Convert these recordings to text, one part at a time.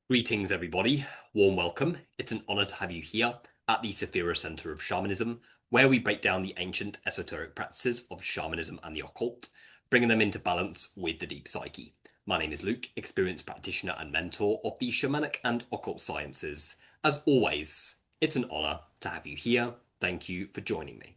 Greetings, everybody. Warm welcome. It's an honor to have you here at the Sephro Center of Shamanism, where we break down the ancient esoteric practices of shamanism and the occult, bringing them into balance with the deep psyche. My name is Luke, experienced practitioner and mentor of the shamanic and occult sciences. As always, it's an honor to have you here. Thank you for joining me.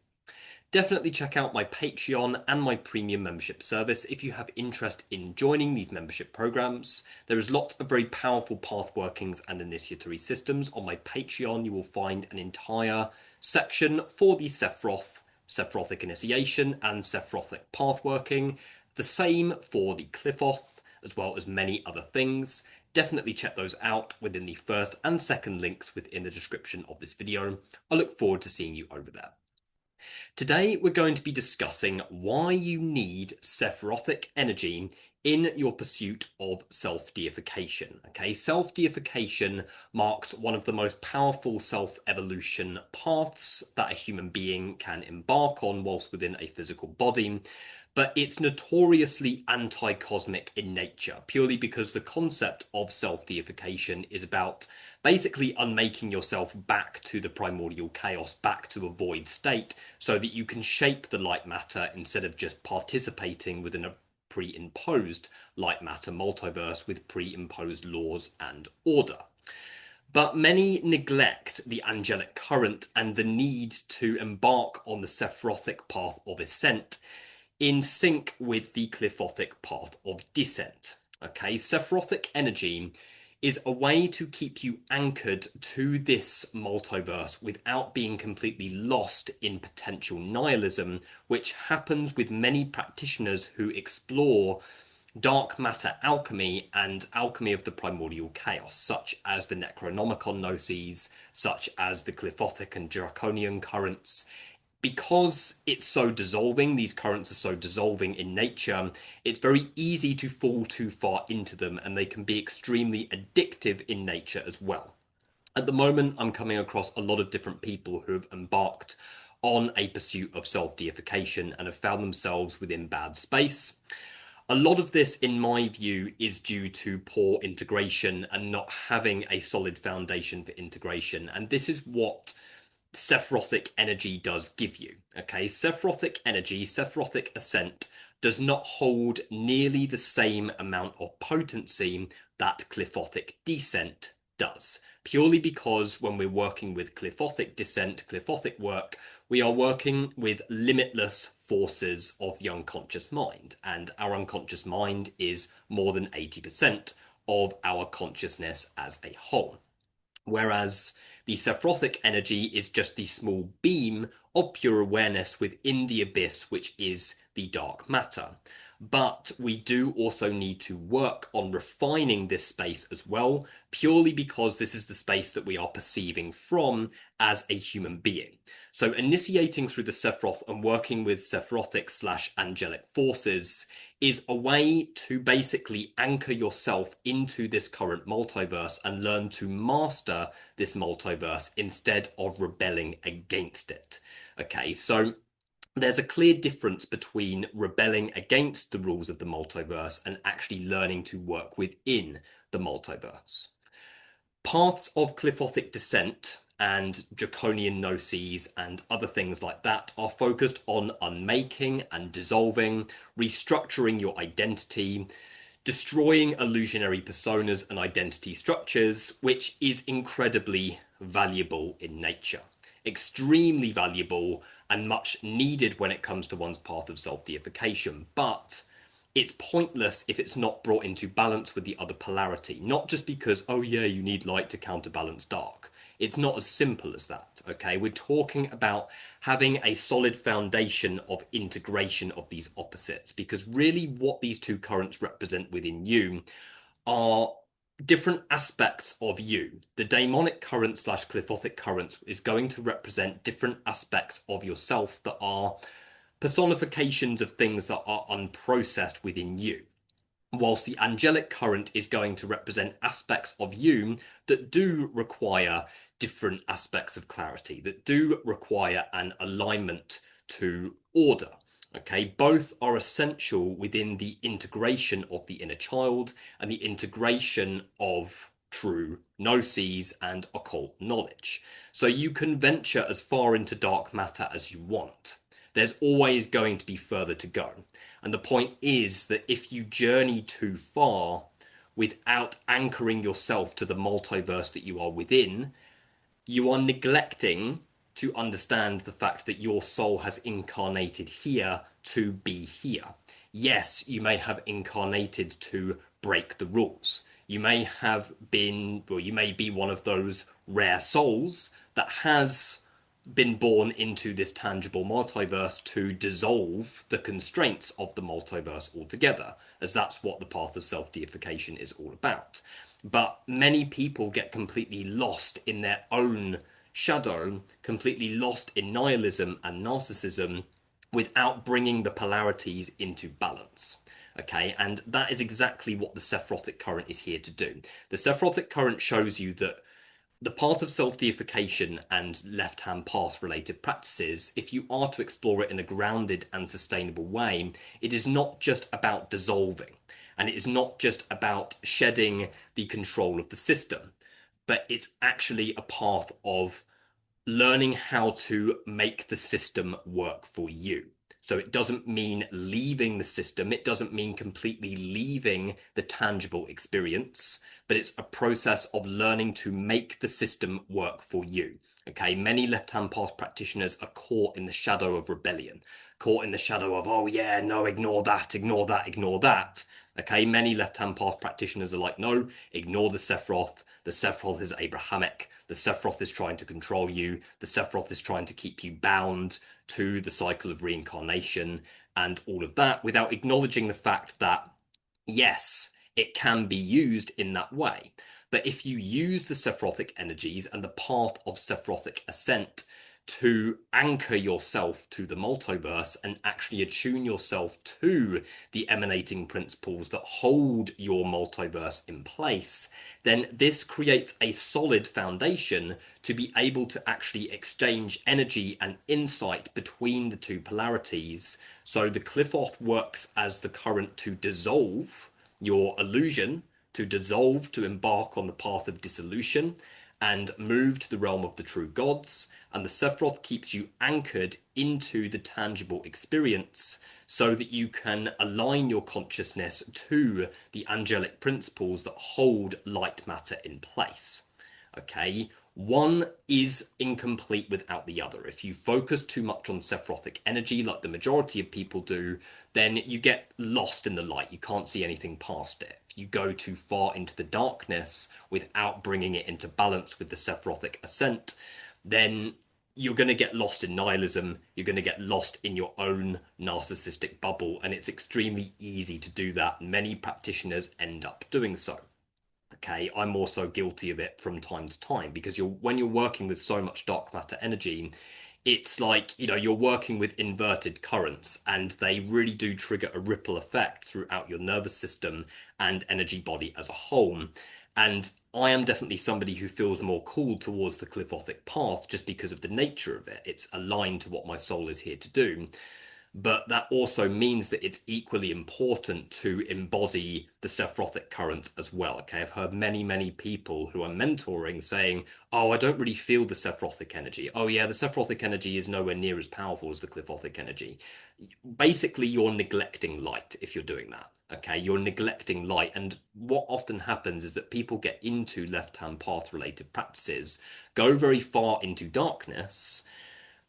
Definitely check out my Patreon and my premium membership service if you have interest in joining these membership programs. There is lots of very powerful path workings and initiatory systems. On my Patreon, you will find an entire section for the Sephiroth, Sephirothic initiation, and Sephirothic path working. The same for the Clifoth, as well as many other things. Definitely check those out within the first and second links within the description of this video. I look forward to seeing you over there. Today, we're going to be discussing why you need Sephirothic energy in your pursuit of self-deification. Okay, self-deification marks one of the most powerful self-evolution paths that a human being can embark on whilst within a physical body. But it's notoriously anti-cosmic in nature, purely because the concept of self-deification is about basically unmaking yourself back to the primordial chaos, back to a void state, so that you can shape the light matter instead of just participating within a pre-imposed light matter multiverse with pre-imposed laws and order. But many neglect the angelic current and the need to embark on the Sephirothic path of ascent in sync with the Qliphothic path of descent. Okay, Sephirothic energy is a way to keep you anchored to this multiverse without being completely lost in potential nihilism, which happens with many practitioners who explore dark matter alchemy and alchemy of the primordial chaos, such as the Necronomicon Gnosis, such as the Qliphothic and Draconian currents. Because it's so dissolving, these currents are so dissolving in nature, it's very easy to fall too far into them, and they can be extremely addictive in nature as well. At the moment, I'm coming across a lot of different people who have embarked on a pursuit of self-deification and have found themselves within bad space. A lot of this, in my view, is due to poor integration and not having a solid foundation for integration. And this is what Sephirothic energy does give you. Okay, Sephirothic energy, Sephirothic ascent, does not hold nearly the same amount of potency that Qliphothic descent does. Purely because when we're working with Qliphothic descent, Qliphothic work, we are working with limitless forces of the unconscious mind. And our unconscious mind is more than 80% of our consciousness as a whole. Whereas the Sephiroth energy is just the small beam of pure awareness within the abyss, which is the dark matter. But we do also need to work on refining this space as well, purely because this is the space that we are perceiving from as a human being. So initiating through the Sephiroth and working with Sephirothic/angelic forces is a way to basically anchor yourself into this current multiverse and learn to master this multiverse instead of rebelling against it. Okay, so there's a clear difference between rebelling against the rules of the multiverse and actually learning to work within the multiverse. Paths of Qliphothic descent and Draconian Gnosis and other things like that are focused on unmaking and dissolving, restructuring your identity, destroying illusionary personas and identity structures, which is incredibly valuable in nature. Extremely valuable and much needed when it comes to one's path of self-deification, but it's pointless if it's not brought into balance with the other polarity. Not just because, oh yeah, you need light to counterbalance dark. It's not as simple as that, okay? We're talking about having a solid foundation of integration of these opposites, because really what these two currents represent within you are different aspects of you. The daemonic current / Qliphothic current is going to represent different aspects of yourself that are personifications of things that are unprocessed within you. Whilst the angelic current is going to represent aspects of you that do require different aspects of clarity, that do require an alignment to order. Okay, both are essential within the integration of the inner child and the integration of true gnosis and occult knowledge. So you can venture as far into dark matter as you want. There's always going to be further to go. And the point is that if you journey too far without anchoring yourself to the multiverse that you are within, you are neglecting to understand the fact that your soul has incarnated here to be here. Yes, you may have incarnated to break the rules. You may have been, well, you may be one of those rare souls that has been born into this tangible multiverse to dissolve the constraints of the multiverse altogether, as that's what the path of self-deification is all about. But many people get completely lost in their own shadow, completely lost in nihilism and narcissism without bringing the polarities into balance. Okay, and that is exactly what the Sephirothic current is here to do. The Sephirothic current shows you that the path of self-deification and left-hand path related practices, if you are to explore it in a grounded and sustainable way, it is not just about dissolving, and it is not just about shedding the control of the system, but it's actually a path of learning how to make the system work for you. So it doesn't mean leaving the system. It doesn't mean completely leaving the tangible experience, but it's a process of learning to make the system work for you. Okay, many left-hand path practitioners are caught in the shadow of rebellion, caught in the shadow of, oh yeah, no, ignore that, ignore that, ignore that. Okay, many left-hand path practitioners are like, no, ignore the Sephiroth. The Sephiroth is Abrahamic. The Sephiroth is trying to control you. The Sephiroth is trying to keep you bound to the cycle of reincarnation and all of that, without acknowledging the fact that, yes, it can be used in that way. But if you use the Sephirothic energies and the path of Sephirothic ascent to anchor yourself to the multiverse and actually attune yourself to the emanating principles that hold your multiverse in place, then this creates a solid foundation to be able to actually exchange energy and insight between the two polarities. So the Clifoth works as the current to dissolve your illusion, to dissolve, to embark on the path of dissolution and move to the realm of the true gods, and the Sephiroth keeps you anchored into the tangible experience so that you can align your consciousness to the angelic principles that hold light matter in place. Okay, one is incomplete without the other. If you focus too much on Sephirothic energy, like the majority of people do, then you get lost in the light. You can't see anything past it. If you go too far into the darkness without bringing it into balance with the Sephirothic ascent, then you're going to get lost in nihilism. You're going to get lost in your own narcissistic bubble, and it's extremely easy to do that. Many practitioners end up doing so. Okay, I'm also guilty of it from time to time, because when you're working with so much dark matter energy, it's like, you're working with inverted currents, and they really do trigger a ripple effect throughout your nervous system and energy body as a whole. And I am definitely somebody who feels more called towards the Qliphothic path just because of the nature of it. It's aligned to what my soul is here to do. But that also means that it's equally important to embody the Sephirotic current as well. Okay, I've heard many, many people who I'm mentoring saying, oh, I don't really feel the Sephirotic energy. Oh yeah, the Sephirotic energy is nowhere near as powerful as the Qliphothic energy. Basically, you're neglecting light if you're doing that. Okay, you're neglecting light. And what often happens is that people get into left-hand path related practices, go very far into darkness,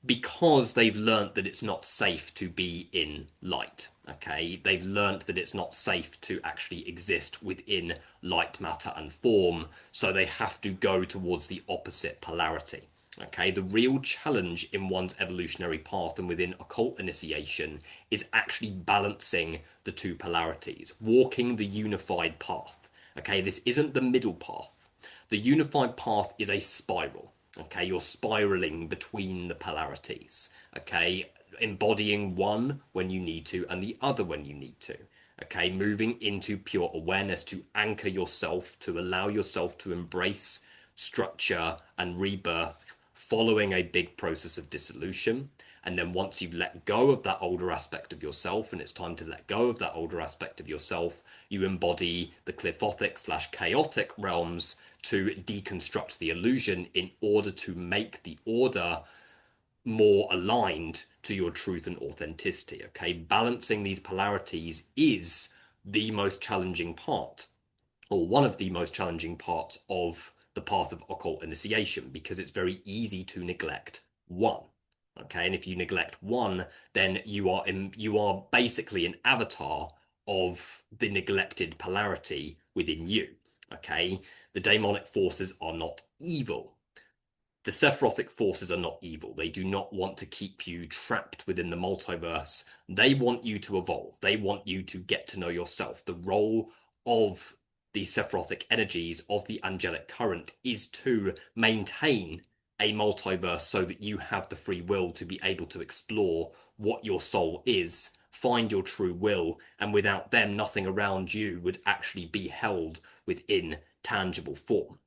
because they've learnt that it's not safe to be in light. Okay, they've learnt that it's not safe to actually exist within light, matter, and form, so they have to go towards the opposite polarity. Okay, the real challenge in one's evolutionary path and within occult initiation is actually balancing the two polarities, walking the unified path. Okay, this isn't the middle path. The unified path is a spiral. Okay, you're spiraling between the polarities. Okay, embodying one when you need to and the other when you need to. Okay, moving into pure awareness to anchor yourself, to allow yourself to embrace structure and rebirth following a big process of dissolution, And then once you've let go of that older aspect of yourself, and it's time to let go of that older aspect of yourself, you embody the Qliphothic / chaotic realms to deconstruct the illusion in order to make the order more aligned to your truth and authenticity. Okay, balancing these polarities is the most challenging part, or one of the most challenging parts of the path of occult initiation, because it's very easy to neglect one. Okay, and if you neglect one, then you are basically an avatar of the neglected polarity within you. Okay, the daemonic forces are not evil. The Sephirothic forces are not evil. They do not want to keep you trapped within the multiverse. They want you to evolve. They want you to get to know yourself. The role of the Sephirothic energies of the angelic current is to maintain a multiverse so that you have the free will to be able to explore what your soul is, find your true will, and without them, nothing around you would actually be held within tangible form.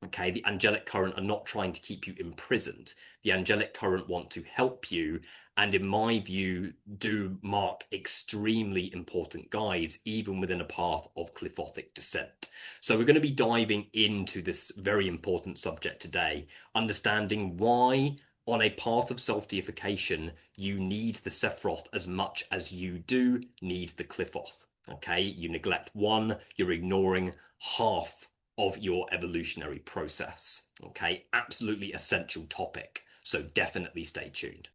Okay, the angelic current are not trying to keep you imprisoned. The angelic current want to help you, and in my view, do mark extremely important guides, even within a path of Qliphothic descent. So we're going to be diving into this very important subject today, understanding why on a path of self-deification, you need the Sephiroth as much as you do need the Clifoth. Okay, you neglect one, you're ignoring half of your evolutionary process. Okay, absolutely essential topic, so definitely stay tuned.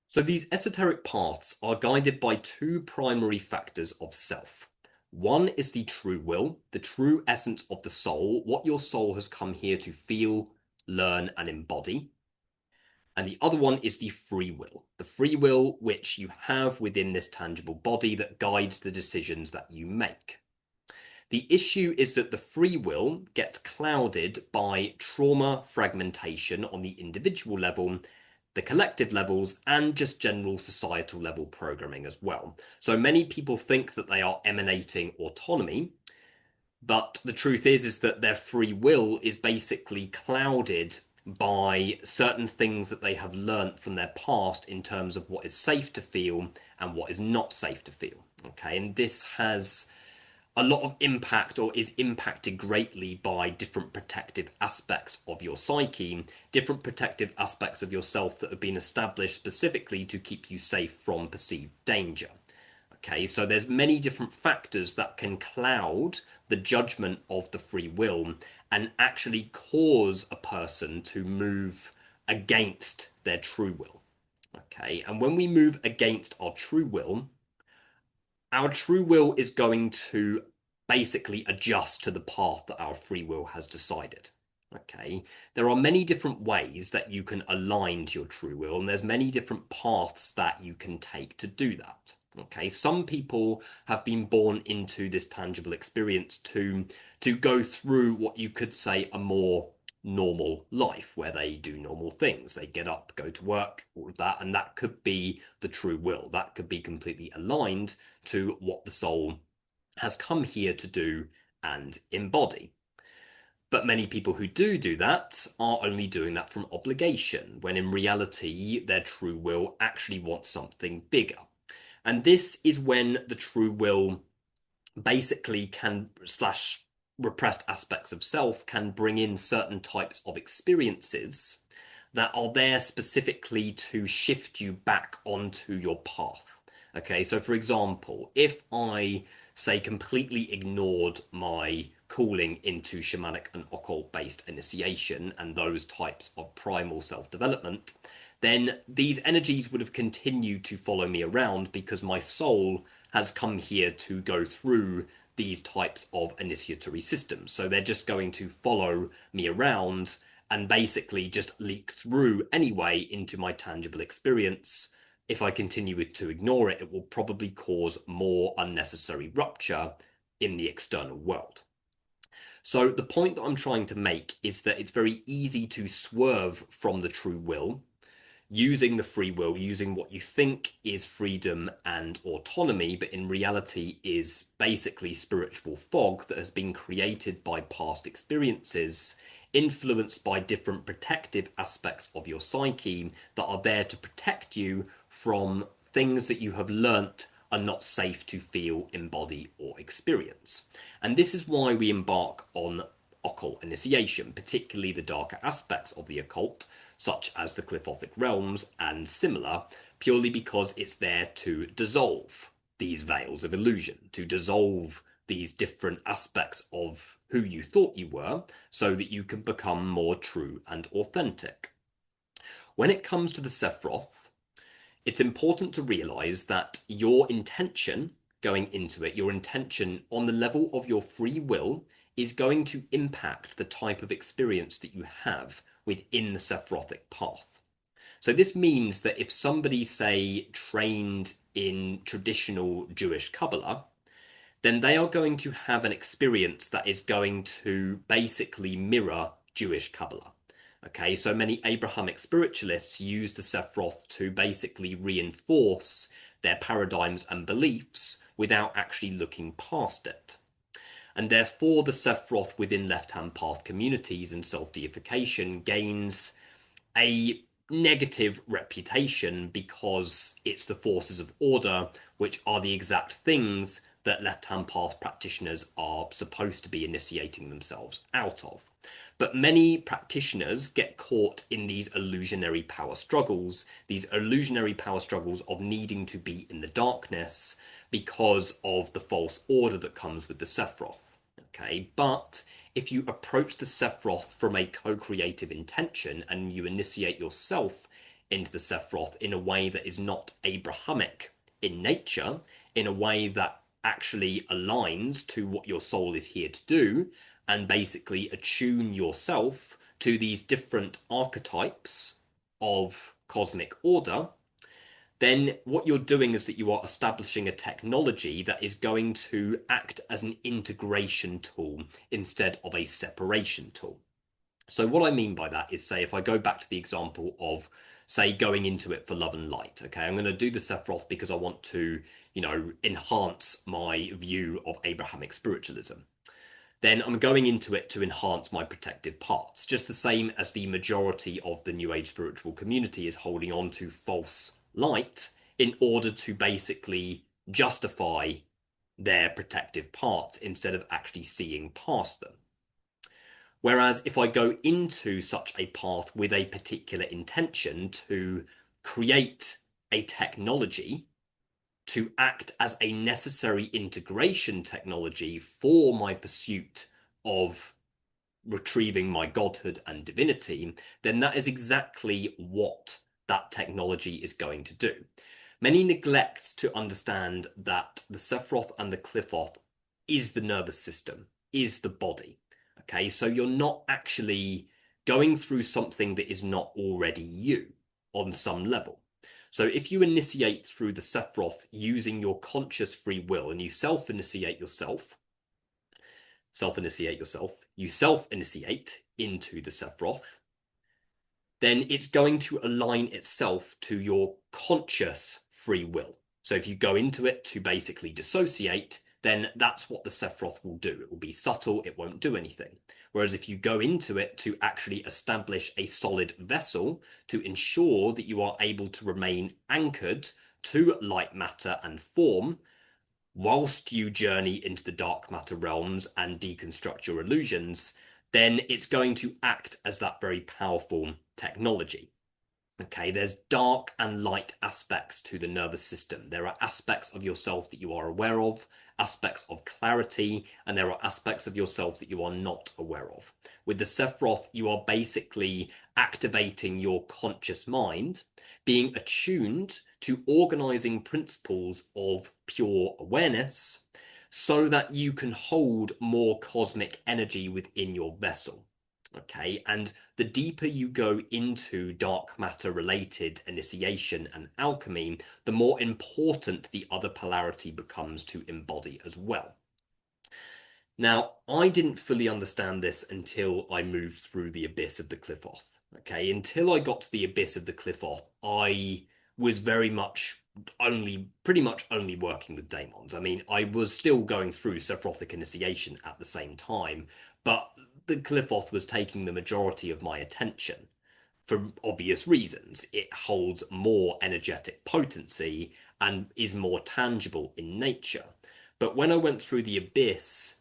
So these esoteric paths are guided by two primary factors of self. One is the true will, the true essence of the soul, what your soul has come here to feel, learn, and embody. And the other one is the free will which you have within this tangible body that guides the decisions that you make. The issue is that the free will gets clouded by trauma fragmentation on the individual level, the collective levels, and just general societal level programming as well. So many people think that they are emanating autonomy, but the truth is that their free will is basically clouded by certain things that they have learnt from their past in terms of what is safe to feel and what is not safe to feel. Okay, and this has a lot of impact, or is impacted greatly by different protective aspects of your psyche, different protective aspects of yourself that have been established specifically to keep you safe from perceived danger. Okay, so there's many different factors that can cloud the judgment of the free will and actually cause a person to move against their true will. Okay, and when we move against our true will is going to basically adjust to the path that our free will has decided. Okay, there are many different ways that you can align to your true will, and there's many different paths that you can take to do that. Okay, some people have been born into this tangible experience to go through what you could say a more normal life where they do normal things. They get up, go to work, all of that, and that could be the true will. That could be completely aligned to what the soul has come here to do and embody. But many people who do that are only doing that from obligation, when in reality, their true will actually wants something bigger. And this is when the true will basically can slash repressed aspects of self can bring in certain types of experiences that are there specifically to shift you back onto your path. Okay, so for example, if I say completely ignored my calling into shamanic and occult based initiation and those types of primal self-development, then these energies would have continued to follow me around because my soul has come here to go through these types of initiatory systems. So they're just going to follow me around and basically just leak through anyway into my tangible experience if I continue to ignore it, it will probably cause more unnecessary rupture in the external world. So the point that I'm trying to make is that it's very easy to swerve from the true will, using the free will, using what you think is freedom and autonomy, but in reality is basically spiritual fog that has been created by past experiences, influenced by different protective aspects of your psyche that are there to protect you from things that you have learnt are not safe to feel, embody, or experience. And this is why we embark on occult initiation, particularly the darker aspects of the occult, such as the Qliphothic realms and similar, purely because it's there to dissolve these veils of illusion, to dissolve these different aspects of who you thought you were, so that you can become more true and authentic. When it comes to the Sephiroth, it's important to realize that your intention going into it, your intention on the level of your free will, is going to impact the type of experience that you have within the Sephirothic path. So this means that if somebody, say, trained in traditional Jewish Kabbalah, then they are going to have an experience that is going to basically mirror Jewish Kabbalah. Okay, so many Abrahamic spiritualists use the Sephiroth to basically reinforce their paradigms and beliefs without actually looking past it. And therefore, the Sephiroth within left-hand path communities and self-deification gains a negative reputation because it's the forces of order, which are the exact things that left-hand path practitioners are supposed to be initiating themselves out of. But many practitioners get caught in these illusionary power struggles of needing to be in the darkness because of the false order that comes with the Sephiroth. Okay, but if you approach the Sephiroth from a co-creative intention and you initiate yourself into the Sephiroth in a way that is not Abrahamic in nature, in a way that actually aligns to what your soul is here to do, and basically attune yourself to these different archetypes of cosmic order, then what you're doing is that you are establishing a technology that is going to act as an integration tool instead of a separation tool. So what I mean by that is, say, if I go back to the example of, say, going into it for love and light, okay, I'm going to do the Sephiroth because I want to, enhance my view of Abrahamic spiritualism. Then I'm going into it to enhance my protective parts, just the same as the majority of the New Age spiritual community is holding on to false light in order to basically justify their protective parts instead of actually seeing past them. Whereas if I go into such a path with a particular intention to create a technology to act as a necessary integration technology for my pursuit of retrieving my godhood and divinity, then that is exactly what that technology is going to do. Many neglect to understand that the Sephiroth and the Clifoth is the nervous system, is the body. Okay, so you're not actually going through something that is not already you on some level. So if you initiate through the Sephiroth using your conscious free will and you self-initiate into the Sephiroth, then it's going to align itself to your conscious free will. So if you go into it to basically dissociate, then that's what the Sephiroth will do. It will be subtle, it won't do anything. Whereas if you go into it to actually establish a solid vessel to ensure that you are able to remain anchored to light matter and form, whilst you journey into the dark matter realms and deconstruct your illusions, then it's going to act as that very powerful technology. Okay, there's dark and light aspects to the nervous system. There are aspects of yourself that you are aware of, aspects of clarity, and there are aspects of yourself that you are not aware of. With the Sephiroth, you are basically activating your conscious mind, being attuned to organizing principles of pure awareness so that you can hold more cosmic energy within your vessel. Okay, and the deeper you go into dark matter related initiation and alchemy, the more important the other polarity becomes to embody as well. Now, I didn't fully understand this until I moved through the abyss of the Qliphothic. Okay, until I got to the abyss of the Qliphothic, I was very much pretty much only working with daemons. I mean, I was still going through Sephirothic initiation at the same time, but the Qliphothic was taking the majority of my attention for obvious reasons. It holds more energetic potency and is more tangible in nature. But when I went through the abyss,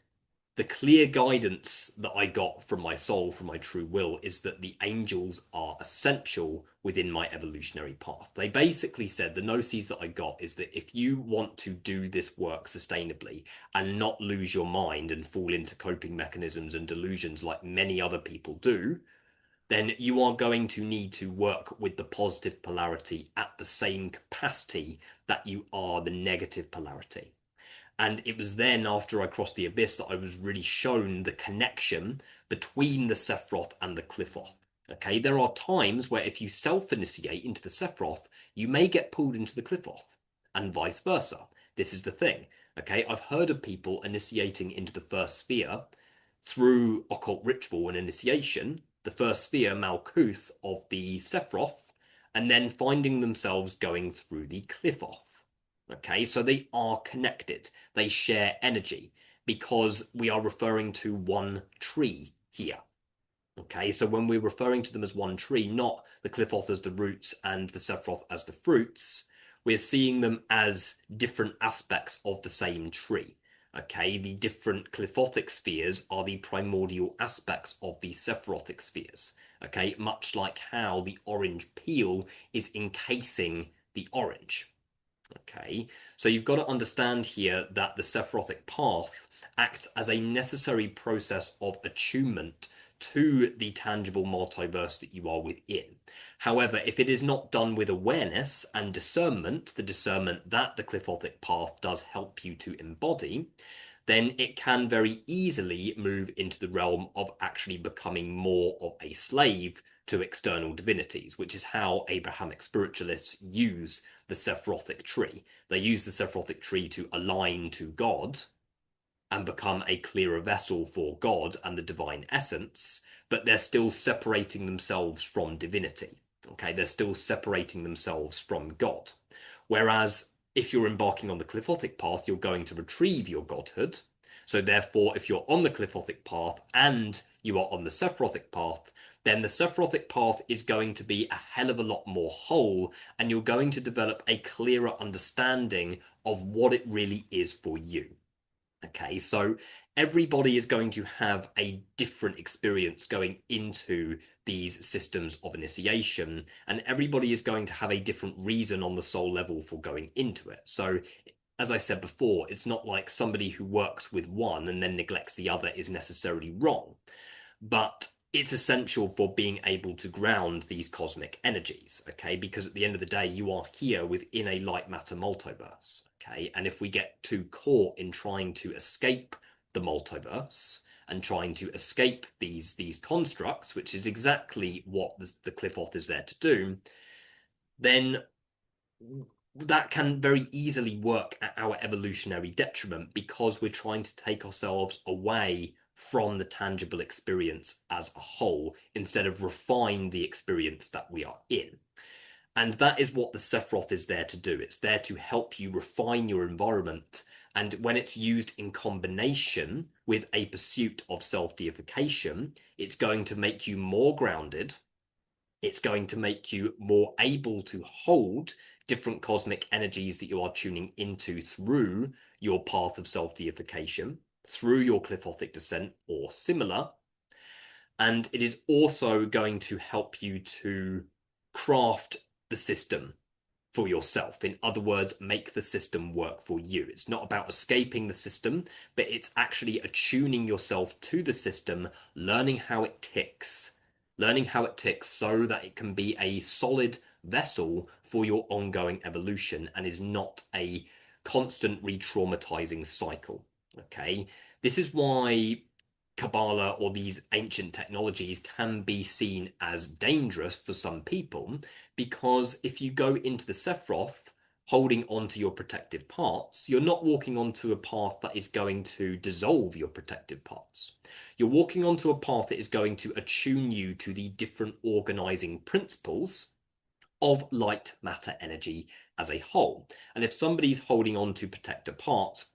the clear guidance that I got from my soul, from my true will, is that the angels are essential within my evolutionary path. They basically said the gnosis that I got is that if you want to do this work sustainably and not lose your mind and fall into coping mechanisms and delusions like many other people do, then you are going to need to work with the positive polarity at the same capacity that you are the negative polarity. And it was then after I crossed the abyss that I was really shown the connection between the Sephiroth and the Clifoth. Okay, there are times where if you self-initiate into the Sephiroth, you may get pulled into the Clifoth, and vice versa. This is the thing. Okay, I've heard of people initiating into the first sphere through occult ritual and initiation, the first sphere, Malkuth, of the Sephiroth, and then finding themselves going through the Clifoth. Okay, so they are connected. They share energy because we are referring to one tree here. Okay, so when we're referring to them as one tree, not the Qliphothic as the roots and the Sephiroth as the fruits, we're seeing them as different aspects of the same tree. Okay, the different Qliphothic spheres are the primordial aspects of the Sephirothic spheres. Okay, much like how the orange peel is encasing the orange. Okay, so you've got to understand here that the Sephirothic path acts as a necessary process of attunement to the tangible multiverse that you are within. However, if it is not done with awareness and discernment, the discernment that the Qliphothic path does help you to embody, then it can very easily move into the realm of actually becoming more of a slave to external divinities, which is how Abrahamic spiritualists use the Sephirothic tree. They use the Sephirothic tree to align to God and become a clearer vessel for God and the divine essence, but they're still separating themselves from divinity. Okay, they're still separating themselves from God. Whereas if you're embarking on the Qliphothic path, you're going to retrieve your godhood. So therefore, if you're on the Qliphothic path and you are on the Sephirothic path, then the Sephirothic path is going to be a hell of a lot more whole, and you're going to develop a clearer understanding of what it really is for you. Okay, so everybody is going to have a different experience going into these systems of initiation, and everybody is going to have a different reason on the soul level for going into it. So, as I said before, it's not like somebody who works with one and then neglects the other is necessarily wrong, but it's essential for being able to ground these cosmic energies, okay? Because at the end of the day, you are here within a light matter multiverse, okay? And if we get too caught in trying to escape the multiverse and trying to escape these constructs, which is exactly what the Clifoth is there to do, then that can very easily work at our evolutionary detriment because we're trying to take ourselves away from the tangible experience as a whole instead of refine the experience that we are in. And that is what the Sephiroth is there to do. It's there to help you refine your environment. And when it's used in combination with a pursuit of self-deification, it's going to make you more grounded. It's going to make you more able to hold different cosmic energies that you are tuning into through your path of self-deification, through your Qliphothic descent or similar. And it is also going to help you to craft the system for yourself. In other words, make the system work for you. It's not about escaping the system, but it's actually attuning yourself to the system, learning how it ticks, so that it can be a solid vessel for your ongoing evolution and is not a constant re-traumatizing cycle. Okay, this is why Kabbalah or these ancient technologies can be seen as dangerous for some people, because if you go into the Sephiroth holding onto your protective parts, you're not walking onto a path that is going to dissolve your protective parts. You're walking onto a path that is going to attune you to the different organizing principles of light matter energy as a whole. And if somebody's holding on to protector parts,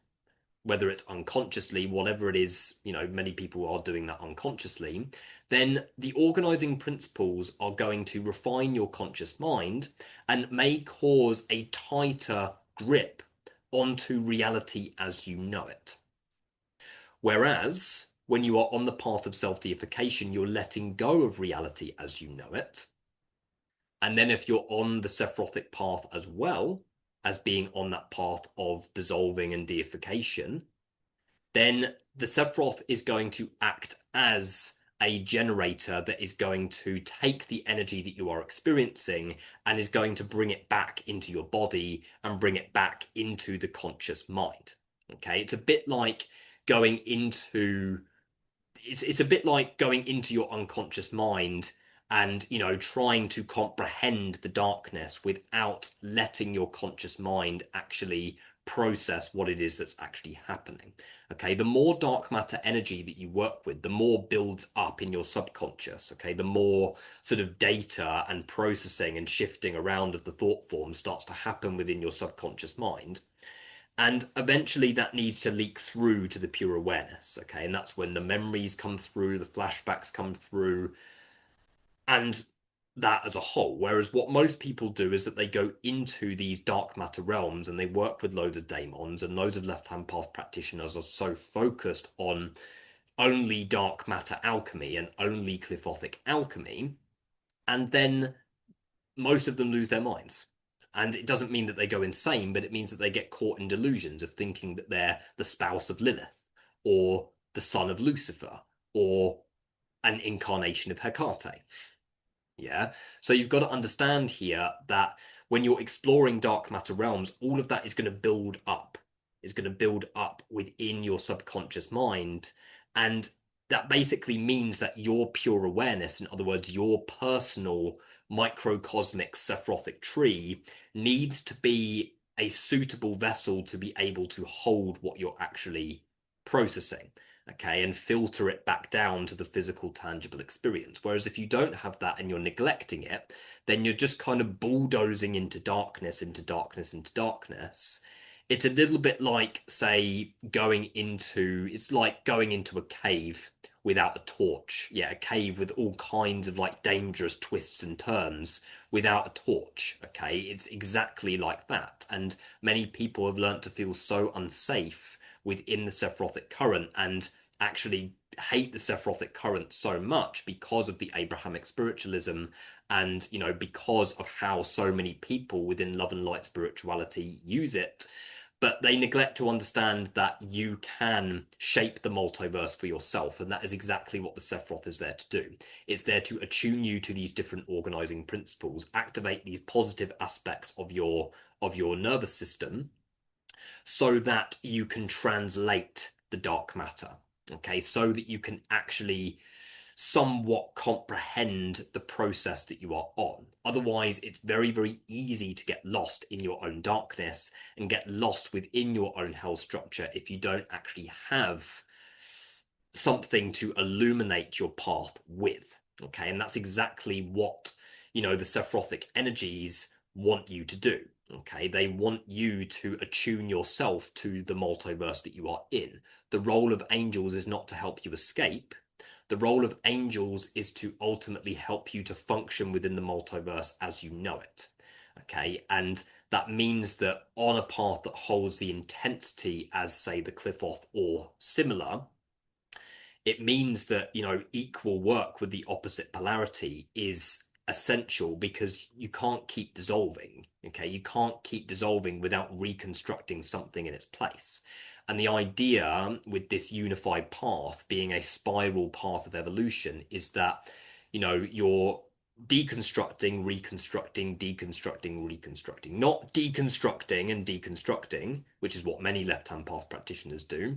whether it's unconsciously, whatever it is, many people are doing that unconsciously, then the organizing principles are going to refine your conscious mind and may cause a tighter grip onto reality as you know it. Whereas when you are on the path of self-deification, you're letting go of reality as you know it. And then if you're on the Sephirothic path as well as being on that path of dissolving and deification, then the Sephiroth is going to act as a generator that is going to take the energy that you are experiencing and is going to bring it back into your body and bring it back into the conscious mind. Okay, it's a bit like going into it's a bit like going into your unconscious mind and trying to comprehend the darkness without letting your conscious mind actually process what it is that's actually happening. Okay, the more dark matter energy that you work with, the more builds up in your subconscious. Okay, the more sort of data and processing and shifting around of the thought form starts to happen within your subconscious mind. And eventually that needs to leak through to the pure awareness. Okay, and that's when the memories come through, the flashbacks come through, and that as a whole. Whereas what most people do is that they go into these dark matter realms and they work with loads of daemons, and loads of left-hand path practitioners are so focused on only dark matter alchemy and only Qliphothic alchemy, and then most of them lose their minds. And it doesn't mean that they go insane, but it means that they get caught in delusions of thinking that they're the spouse of Lilith, or the son of Lucifer, or an incarnation of Hecate. Yeah. So you've got to understand here that when you're exploring dark matter realms, all of that is going to build up, is going to build up within your subconscious mind. And that basically means that your pure awareness, in other words, your personal microcosmic Sephirothic tree, needs to be a suitable vessel to be able to hold what you're actually processing. Okay, and filter it back down to the physical, tangible experience. Whereas if you don't have that and you're neglecting it, then you're just kind of bulldozing into darkness, into darkness, into darkness. It's a little bit like, say, it's like going into a cave without a torch. Yeah, a cave with all kinds of like dangerous twists and turns without a torch. Okay, it's exactly like that. And many people have learnt to feel so unsafe within the Sephirothic current and actually hate the Sephirothic current so much because of the Abrahamic spiritualism and, because of how so many people within love and light spirituality use it. But they neglect to understand that you can shape the multiverse for yourself. And that is exactly what the Sephiroth is there to do. It's there to attune you to these different organizing principles, activate these positive aspects of your nervous system so that you can translate the dark matter. Okay, so that you can actually somewhat comprehend the process that you are on. Otherwise, it's very, very easy to get lost in your own darkness and get lost within your own hell structure if you don't actually have something to illuminate your path with. Okay, and that's exactly what, the Sephirothic energies want you to do. Okay, they want you to attune yourself to the multiverse that you are in. The role of angels is not to help you escape. The role of angels is to ultimately help you to function within the multiverse as you know it. Okay, and that means that on a path that holds the intensity as, say, the Clifoth or similar, it means that, equal work with the opposite polarity is essential, because you can't keep dissolving. Okay, you can't keep dissolving without reconstructing something in its place. And the idea with this unified path being a spiral path of evolution is that, you're deconstructing, reconstructing, deconstructing, reconstructing, not deconstructing and deconstructing, which is what many left-hand path practitioners do,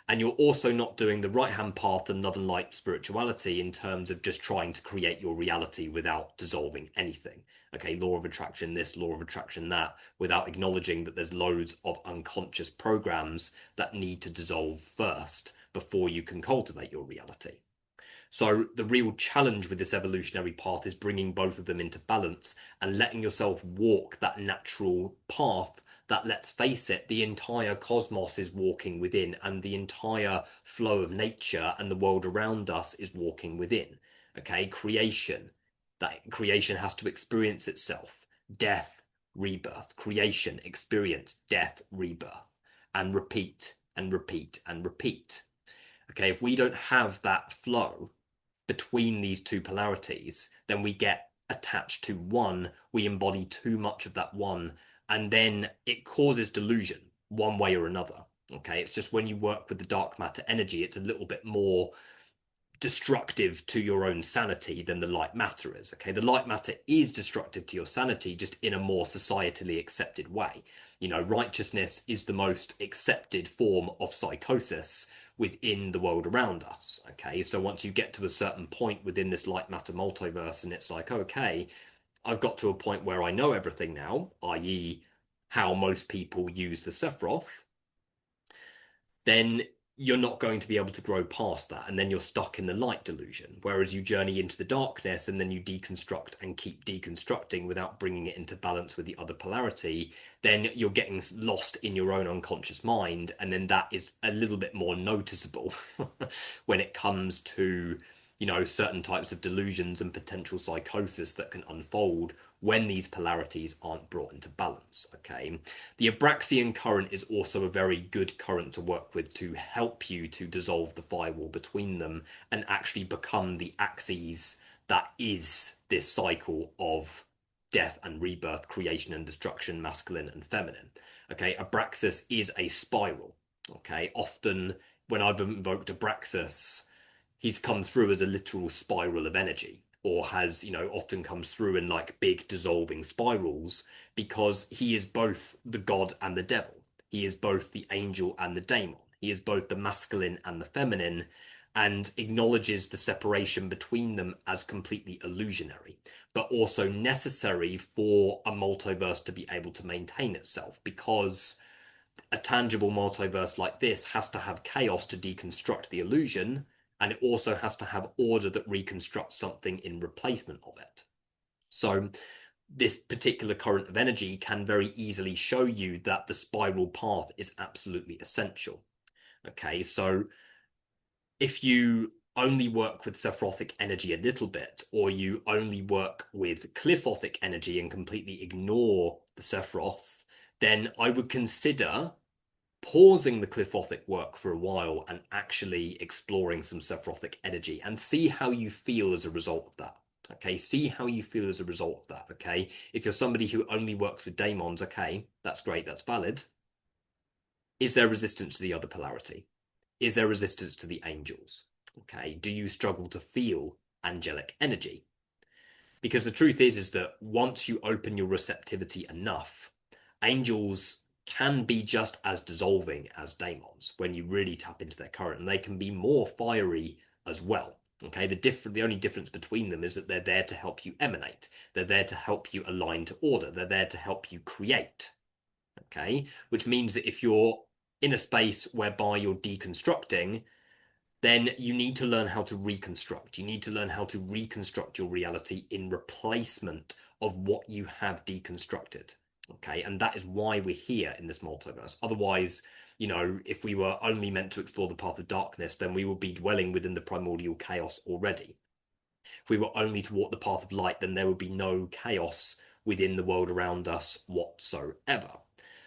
And you're also not doing the right-hand path and love and light spirituality in terms of just trying to create your reality without dissolving anything. Okay, law of attraction this, law of attraction that, without acknowledging that there's loads of unconscious programs that need to dissolve first before you can cultivate your reality. So the real challenge with this evolutionary path is bringing both of them into balance and letting yourself walk that natural path that, let's face it, the entire cosmos is walking within, and the entire flow of nature and the world around us is walking within. Okay, creation. That creation has to experience itself. Death, rebirth. Creation, experience, death, rebirth. And repeat and repeat and repeat. Okay, if we don't have that flow between these two polarities, then we get attached to one, we embody too much of that one, and then it causes delusion one way or another. Okay, it's just when you work with the dark matter energy, it's a little bit more destructive to your own sanity than the light matter is. Okay, the light matter is destructive to your sanity, just in a more societally accepted way. You know, righteousness is the most accepted form of psychosis within the world around us. Okay, so once you get to a certain point within this light matter multiverse, and it's like, okay, I've got to a point where I know everything now, i.e., how most people use the Sephiroth, then you're not going to be able to grow past that, and then you're stuck in the light delusion. Whereas you journey into the darkness and then you deconstruct and keep deconstructing without bringing it into balance with the other polarity, then you're getting lost in your own unconscious mind, and then that is a little bit more noticeable when it comes to, you know, certain types of delusions and potential psychosis that can unfold when these polarities aren't brought into balance. Okay, the Abraxian current is also a very good current to work with to help you to dissolve the firewall between them and actually become the axes that is this cycle of death and rebirth, creation and destruction, masculine and feminine. Okay, Abraxas is a spiral. Okay, often when I've invoked Abraxas, he's come through as a literal spiral of energy, or has, you know, often comes through in like big dissolving spirals, because he is both the god and the devil. He is both the angel and the daemon. He is both the masculine and the feminine, and acknowledges the separation between them as completely illusionary, but also necessary for a multiverse to be able to maintain itself, because a tangible multiverse like this has to have chaos to deconstruct the illusion, and it also has to have order that reconstructs something in replacement of it. So this particular current of energy can very easily show you that the spiral path is absolutely essential. Okay, so if you only work with Sephirothic energy a little bit, or you only work with Qliphothic energy and completely ignore the Sephiroth, then I would consider pausing the Clifothic work for a while and actually exploring some Sephirothic energy, and see how you feel as a result of that. Okay, see how you feel as a result of that. Okay, if you're somebody who only works with daemons, okay, that's great, that's valid. Is there resistance to the other polarity? Is there resistance to the angels? Okay, do you struggle to feel angelic energy? Because the truth is that once you open your receptivity enough, angels can be just as dissolving as daemons when you really tap into their current, and they can be more fiery as well. Okay, the only difference between them is that they're there to help you emanate. They're there to help you align to order. They're there to help you create. Okay, which means that if you're in a space whereby you're deconstructing, then you need to learn how to reconstruct. You need to learn how to reconstruct your reality in replacement of what you have deconstructed. Okay, and that is why we're here in this multiverse. Otherwise, you know, if we were only meant to explore the path of darkness, then we would be dwelling within the primordial chaos already. If we were only to walk the path of light, then there would be no chaos within the world around us whatsoever.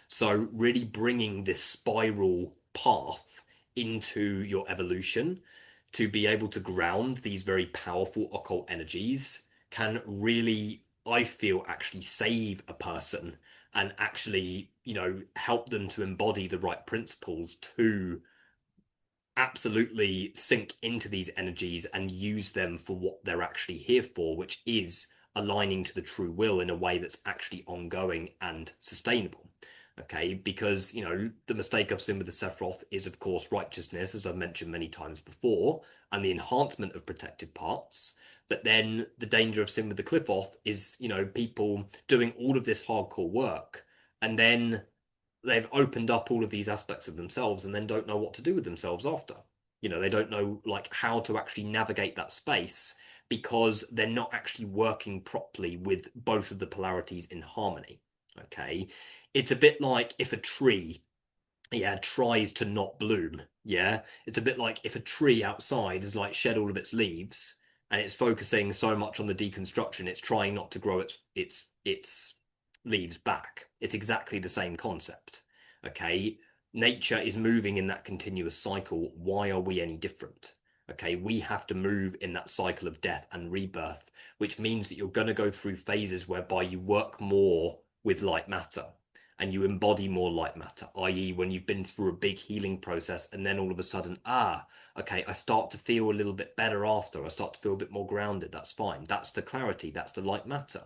So really bringing this spiral path into your evolution to be able to ground these very powerful occult energies can really, I feel, actually save a person and actually, you know, help them to embody the right principles to absolutely sink into these energies and use them for what they're actually here for, which is aligning to the true will in a way that's actually ongoing and sustainable. Okay, because the mistake of sin with the Sephiroth is, of course, righteousness, as I've mentioned many times before, and the enhancement of protective parts. But then the danger of sin with the Clifoth is, people doing all of this hardcore work, and then they've opened up all of these aspects of themselves and then don't know what to do with themselves after. They don't know like how to actually navigate that space because they're not actually working properly with both of the polarities in harmony. Okay, it's a bit like if a tree, yeah, tries to not bloom. Yeah, it's a bit like if a tree outside has like shed all of its leaves and it's focusing so much on the deconstruction, it's trying not to grow its leaves back. It's exactly the same concept. Okay, nature is moving in that continuous cycle. Why are we any different? Okay, we have to move in that cycle of death and rebirth, which means that you're going to go through phases whereby you work more with light matter and you embody more light matter, i.e., when you've been through a big healing process and then all of a sudden, okay, I start to feel a little bit better after, I start to feel a bit more grounded. That's fine. That's the clarity, that's the light matter.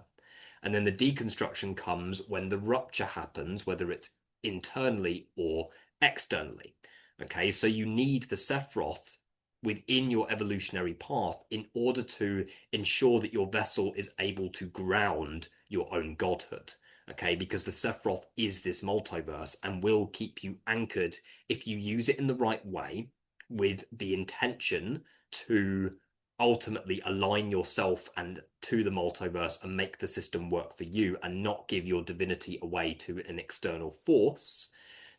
And then the deconstruction comes when the rupture happens, whether it's internally or externally. Okay, so you need the Sephiroth within your evolutionary path in order to ensure that your vessel is able to ground your own godhood. Okay, because the Sephiroth is this multiverse and will keep you anchored if you use it in the right way with the intention to ultimately align yourself and to the multiverse and make the system work for you and not give your divinity away to an external force,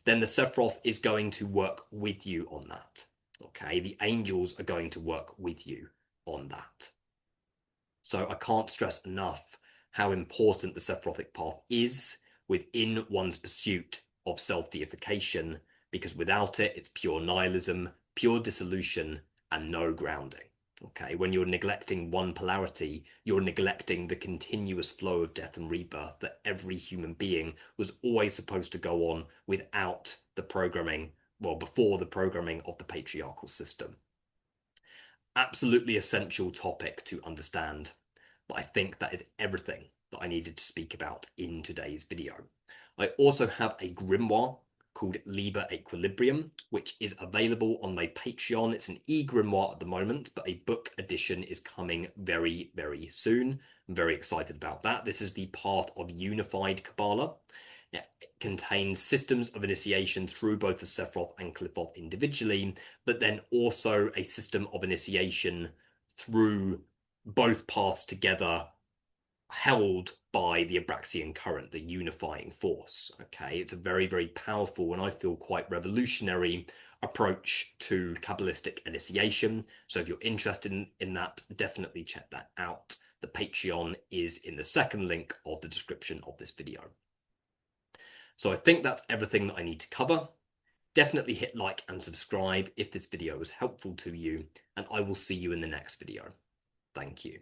then the Sephiroth is going to work with you on that. Okay, the angels are going to work with you on that. So I can't stress enough how important the Sephirothic path is within one's pursuit of self-deification, because without it, it's pure nihilism, pure dissolution, and no grounding. Okay, when you're neglecting one polarity, you're neglecting the continuous flow of death and rebirth that every human being was always supposed to go on without the programming, well, before the programming of the patriarchal system. Absolutely essential topic to understand, but I think that is everything that I needed to speak about in today's video. I also have a grimoire called Liber Equilibrium, which is available on my Patreon. It's an e-grimoire at the moment, but a book edition is coming very, very soon. I'm very excited about that. This is the path of unified Kabbalah. It contains systems of initiation through both the Sephiroth and Qliphothic individually, but then also a system of initiation through both paths together, held by the Abraxian current, the unifying force. Okay, it's a very, very powerful and I feel quite revolutionary approach to Kabbalistic initiation. So if you're interested in that, definitely check that out. The Patreon is in the second link of the description of this video. So I think that's everything that I need to cover. Definitely hit like and subscribe if this video was helpful to you, and I will see you in the next video. Thank you.